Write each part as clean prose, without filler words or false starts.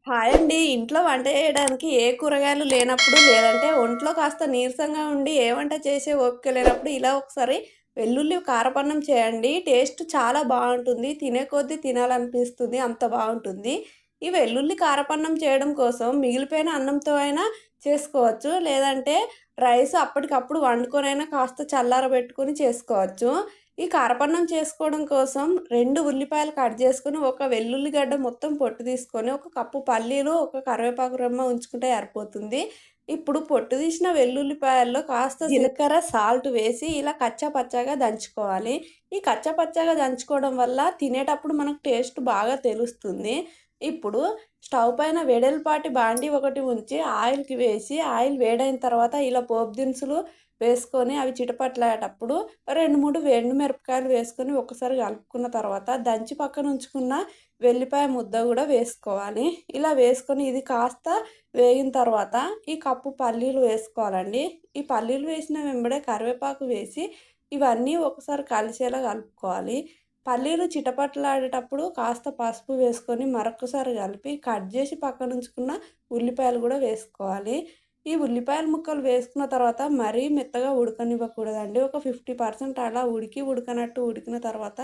Hi అండి. ఇంట్లో వంట చేయడానికి ఏ కూరగాయలు లేనప్పుడు, లేదంటే ఒంట్లో కాస్త నీరసంగా ఉండి ఏ వంట చేసే ఓపిక లేనప్పుడు ఇలా ఒకసారి వెల్లుల్లి కారపన్నం చేయండి. టేస్ట్ చాలా బావుంటుంది. తినే కొద్దీ తినాలనిపిస్తుంది. అంత బావుంటుంది. ఈ వెల్లుల్లి కారపన్నం చేయడం కోసం మిగిలిపోయిన అన్నంతో అయినా చేసుకోవచ్చు. లేదంటే రైస్ అప్పటికప్పుడు వండుకొనైనా కాస్త చల్లారబెట్టుకొని చేసుకోవచ్చు. ఈ కారపన్నం చేసుకోవడం కోసం 2 ఉల్లిపాయలు కట్ చేసుకొని, ఒక వెల్లుల్లిగడ్డ మొత్తం పొట్టు తీసుకొని, ఒక కప్పు పల్లీలు, ఒక కరివేపాకు రెమ్మ ఉంచుకుంటే సరిపోతుంది. ఇప్పుడు పొట్టు తీసిన వెల్లుల్లిపాయల్లో కాస్త జీలకర్ర, సాల్ట్ వేసి ఇలా కచ్చా పచ్చాగా దంచుకోవాలి. ఈ కచ్చా పచ్చాగా దంచుకోవడం వల్ల తినేటప్పుడు మనకు టేస్ట్ బాగా తెలుస్తుంది. ఇప్పుడు స్టవ్ పైన వెడల్పాటి బాండీ ఒకటి ఉంచి ఆయిల్‌కి వేసి, ఆయిల్ వేడైన తర్వాత ఇలా పోపు దినుసులు వేసుకొని అవి చిటపట్లాడేటప్పుడు 2, 3 ఎండుమిరపకాయలు వేసుకొని ఒకసారి కలుపుకున్న తర్వాత దంచి పక్కన ఉంచుకున్న వెల్లిపాయ ముద్ద గూడా వేసుకోవాలి. ఇలా వేసుకొని ఇది కాస్త వేగిన తర్వాత ఈ కప్పు పల్లీలు వేసుకోవాలండి. ఈ పల్లీలు వేసిన వెంబడే కరివేపాకు వేసి ఇవన్నీ ఒకసారి కలిసేలా కలుపుకోవాలి. పల్లీలు చిటపటలాడేటప్పుడు కాస్త పసుపు వేసుకొని మరొకసారి కలిపి కట్ చేసి పక్కనుంచుకున్న ఉల్లిపాయలు గూడా వేసుకోవాలి. ఈ ఉల్లిపాయల ముక్కలు వేసుకున్న తర్వాత మరీ మెత్తగా ఉడకనివ్వకూడదండి. ఒక 50% అలా ఉడకనట్టు ఉడికిన తర్వాత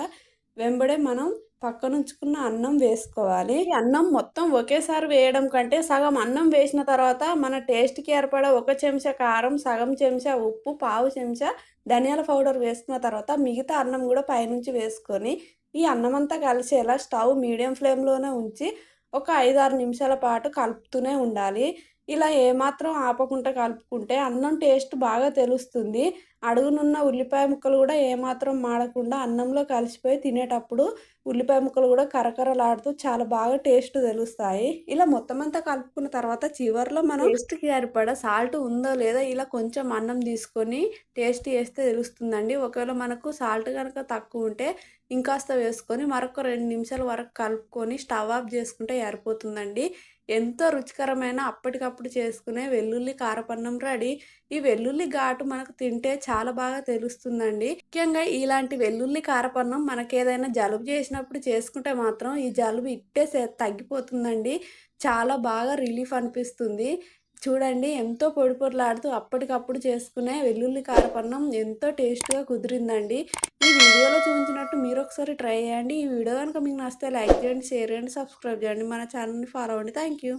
వెంబడే మనం పక్కనుంచుకున్న అన్నం వేసుకోవాలి. ఈ అన్నం మొత్తం ఒకేసారి వేయడం కంటే సగం అన్నం వేసిన తర్వాత మన టేస్ట్‌కి ఏర్పడా ఒక చెంచా కారం, సగం చెంచా ఉప్పు, పావు చెంచా ధనియాల పౌడర్ వేసుకున్న తర్వాత మిగతా అన్నం గూడా పైనుంచి వేసుకొని ఈ అన్నమంతా కలిసేలా స్టవ్ మీడియం ఫ్లేమ్‌లోనే ఉంచి ఒక 5, 6 నిమిషాల పాటు కలుపుతూనే ఉండాలి. ఇలా ఏమాత్రం ఆపకుండా కలుపుకుంటే అన్నం టేస్ట్ బాగా తెలుస్తుంది. అడుగునున్న ఉల్లిపాయ ముక్కలు గూడా ఏమాత్రం మాడకుండా అన్నంలో కలిసిపోయి తినేటప్పుడు ఉల్లిపాయ ముక్కలు గూడా కరకరలాడుతూ చాలా బాగా టేస్ట్ తెలుస్తాయి. ఇలా మొత్తం అంతా కలుపుకున్న తర్వాత చివర్లో మనం టేస్ట్‌కి సరిపడా సాల్ట్ ఉందో లేదో ఇలా కొంచెం అన్నం తీసుకొని టేస్ట్ చేస్తే తెలుస్తుందండి. ఒకవేళ మనకు సాల్ట్ గనక తక్కువుంటే ఇంకాస్త వేసుకొని మరొక 2 నిమిషాల వరకు కలుపుకొని స్టవ్ ఆఫ్ చేసుకుంటే సరిపోతుందండి. ఎంతో రుచికరమైన అప్పటికప్పుడు చేసుకునే వెల్లుల్లి కారపన్నం రెడీ. ఈ వెల్లుల్లి ఘాటు మనకు తింటే చాలా బాగా తెలుస్తుందండి. ముఖ్యంగా ఇలాంటి వెల్లుల్లి కారపన్నం మనకేదైనా జలుబు చేసినప్పుడు చేసుకుంటే మాత్రం ఈ జలుబు ఇట్టే తగ్గిపోతుందండి. చాలా బాగా రిలీఫ్ అనిపిస్తుంది. చూడండి ఎంతో పొడి పొడిలాడుతూ అప్పటికప్పుడు చేసుకునే వెల్లుల్లి కారపన్నం ఎంతో టేస్ట్‌గా కుదిరిందండి. ఈ వీడియోలో చూపించినట్టు మీరొకసారి ట్రై చేయండి. ఈ వీడియో గనుక మీకు నచ్చితే లైక్ చేయండి, షేర్ చేయండి, సబ్స్క్రైబ్ చేయండి. మన ఛానల్‌ని ఫాలో అవ్వండి. Thank you.